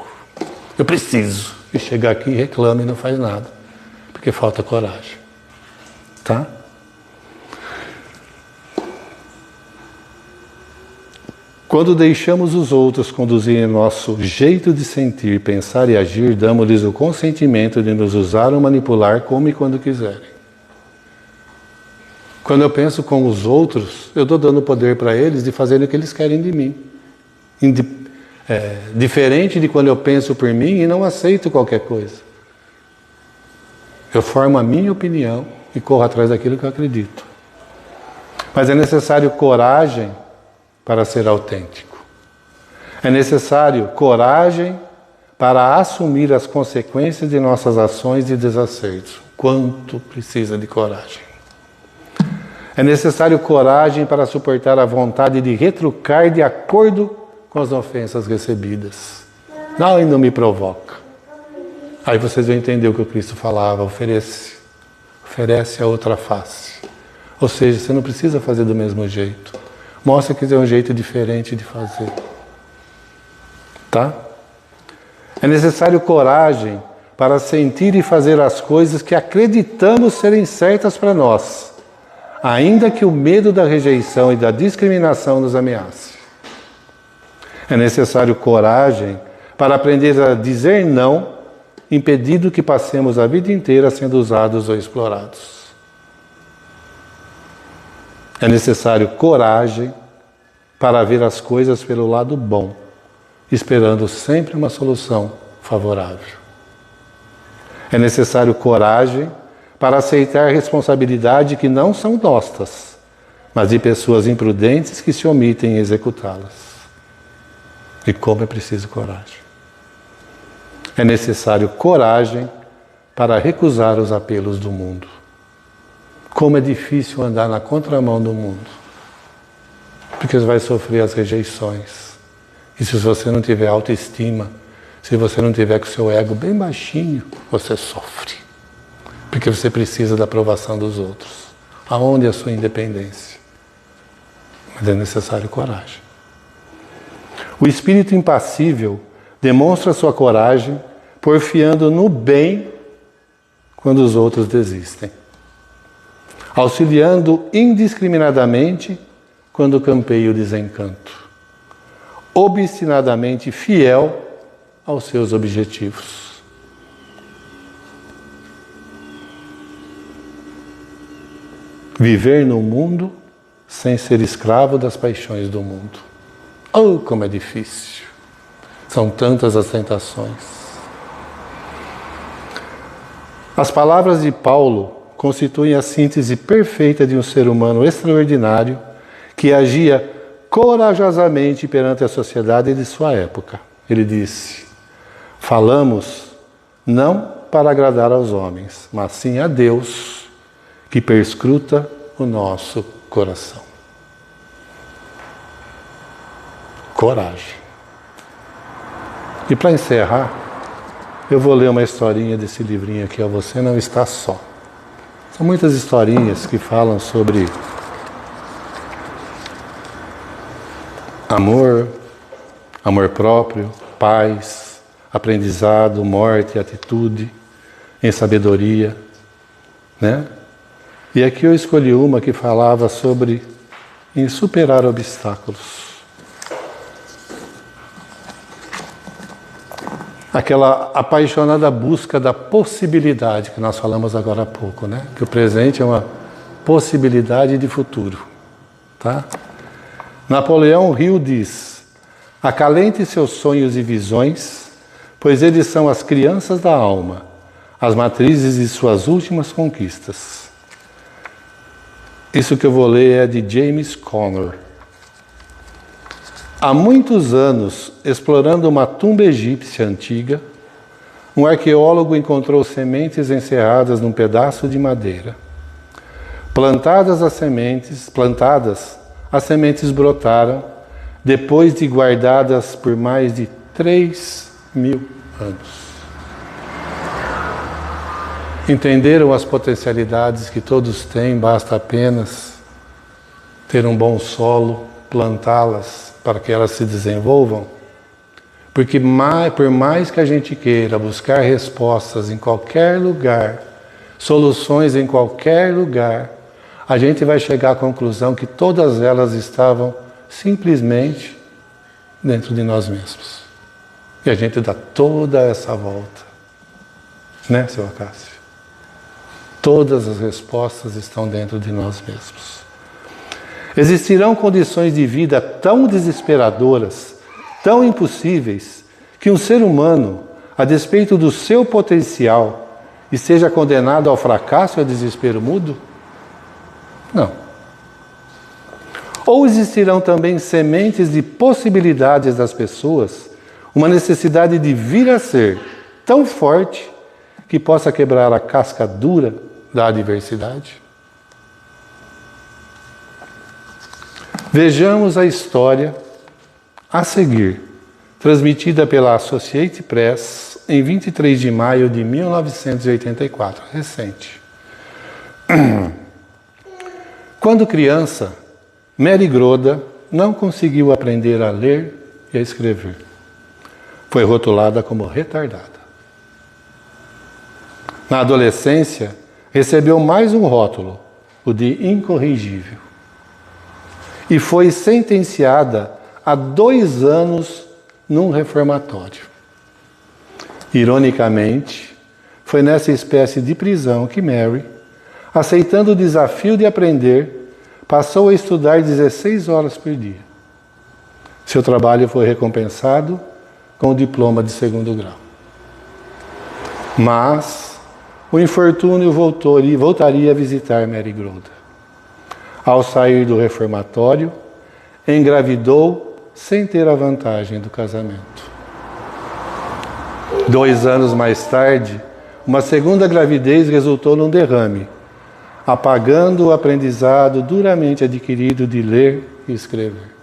eu preciso. E chega aqui, reclama e não faz nada. Porque falta coragem. Tá? Quando deixamos os outros conduzirem nosso jeito de sentir, pensar e agir, damos-lhes o consentimento de nos usar ou manipular como e quando quiserem. Quando eu penso com os outros, eu estou dando poder para eles de fazerem o que eles querem de mim. Diferente de quando eu penso por mim e não aceito qualquer coisa. Eu formo a minha opinião e corro atrás daquilo que eu acredito. Mas é necessário coragem para ser autêntico. É necessário coragem para assumir as consequências de nossas ações e desacertos. Quanto precisa de coragem? É necessário coragem para suportar a vontade de retrucar de acordo com as ofensas recebidas. Não, e não me provoca. Aí vocês vão entender o que o Cristo falava, oferece a outra face. Ou seja, você não precisa fazer do mesmo jeito. Mostra que tem um jeito diferente de fazer. Tá? É necessário coragem para sentir e fazer as coisas que acreditamos serem certas para nós, ainda que o medo da rejeição e da discriminação nos ameace. É necessário coragem para aprender a dizer não, impedindo que passemos a vida inteira sendo usados ou explorados. É necessário coragem para ver as coisas pelo lado bom, esperando sempre uma solução favorável. É necessário coragem para aceitar responsabilidade que não são nossas, mas de pessoas imprudentes que se omitem em executá-las. E como é preciso coragem. É necessário coragem para recusar os apelos do mundo. Como é difícil andar na contramão do mundo. Porque você vai sofrer as rejeições. E se você não tiver autoestima, se você não tiver com o seu ego bem baixinho, você sofre. Porque você precisa da aprovação dos outros. Aonde é a sua independência? Mas é necessário coragem. O espírito impassível demonstra sua coragem porfiando no bem quando os outros desistem. Auxiliando indiscriminadamente quando campeia o desencanto. Obstinadamente fiel aos seus objetivos. Viver no mundo sem ser escravo das paixões do mundo. Oh, como é difícil. São tantas as tentações. As palavras de Paulo constituem a síntese perfeita de um ser humano extraordinário que agia corajosamente perante a sociedade de sua época. Ele disse: falamos não para agradar aos homens, mas sim a Deus, que perscruta o nosso coração. Coragem. E para encerrar, eu vou ler uma historinha desse livrinho aqui, Você Não Está Só. São muitas historinhas que falam sobre amor, amor próprio, paz, aprendizado, morte, atitude, em sabedoria, né? E aqui eu escolhi uma que falava sobre em superar obstáculos. Aquela apaixonada busca da possibilidade que nós falamos agora há pouco, né? Que o presente é uma possibilidade de futuro, tá? Napoleão Hill diz: acalente seus sonhos e visões, pois eles são as crianças da alma, as matrizes de suas últimas conquistas. Isso que eu vou ler é de James Connor. Há muitos anos, explorando uma tumba egípcia antiga, um arqueólogo encontrou sementes encerradas num pedaço de madeira. Plantadas, as sementes brotaram, depois de guardadas por mais de 3.000 anos. Entenderam as potencialidades que todos têm, basta apenas ter um bom solo, plantá-las para que elas se desenvolvam? Porque por mais que a gente queira buscar respostas em qualquer lugar, soluções em qualquer lugar, a gente vai chegar à conclusão que todas elas estavam simplesmente dentro de nós mesmos. E a gente dá toda essa volta. Né, seu Acácio? Todas as respostas estão dentro de nós mesmos. Existirão condições de vida tão desesperadoras, tão impossíveis, que um ser humano, a despeito do seu potencial, esteja condenado ao fracasso e ao desespero mudo? Não. Ou existirão também sementes de possibilidades das pessoas, uma necessidade de vir a ser tão forte que possa quebrar a casca dura da adversidade? Vejamos a história a seguir, transmitida pela Associated Press em 23 de maio de 1984, recente. Quando criança, Mary Groda não conseguiu aprender a ler e a escrever. Foi rotulada como retardada. Na adolescência, recebeu mais um rótulo, o de incorrigível. E foi sentenciada a 2 anos num reformatório. Ironicamente, foi nessa espécie de prisão que Mary, aceitando o desafio de aprender, passou a estudar 16 horas por dia. Seu trabalho foi recompensado com o diploma de 2º grau. Mas o infortúnio voltaria a visitar Mary Groda. Ao sair do reformatório, engravidou sem ter a vantagem do casamento. 2 anos mais tarde, uma segunda gravidez resultou num derrame, apagando o aprendizado duramente adquirido de ler e escrever.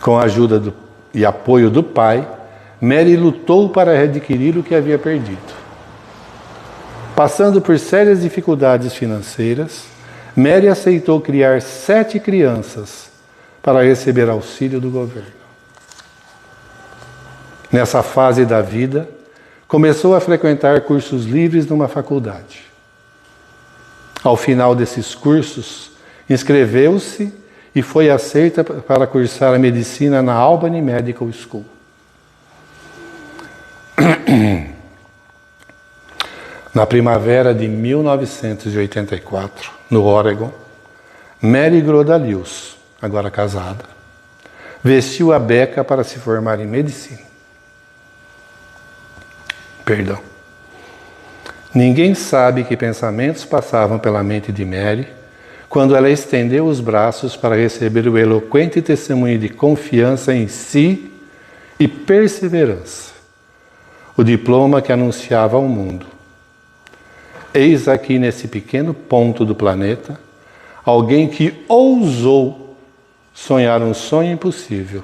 Com a ajuda e apoio do pai, Mary lutou para readquirir o que havia perdido. Passando por sérias dificuldades financeiras, Mary aceitou criar 7 crianças para receber auxílio do governo. Nessa fase da vida, começou a frequentar cursos livres numa faculdade. Ao final desses cursos, inscreveu-se e foi aceita para cursar a medicina na Albany Medical School. Na primavera de 1984, no Oregon, Mary Groda Lewis, agora casada, vestiu a beca para se formar em medicina. Ninguém sabe que pensamentos passavam pela mente de Mary quando ela estendeu os braços para receber o eloquente testemunho de confiança em si e perseverança, o diploma que anunciava ao mundo: eis aqui nesse pequeno ponto do planeta alguém que ousou sonhar um sonho impossível,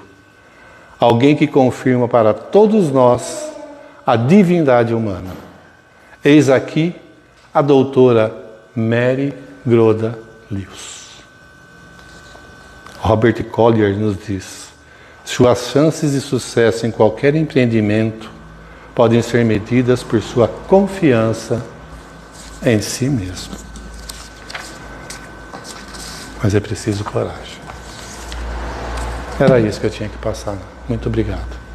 alguém que confirma para todos nós a divindade humana. Eis aqui a doutora Mary Groda Lewis. Robert Collier nos diz: suas chances de sucesso em qualquer empreendimento podem ser medidas por sua confiança em si mesmo. Mas é preciso coragem. Era isso que eu tinha que passar. Muito obrigado.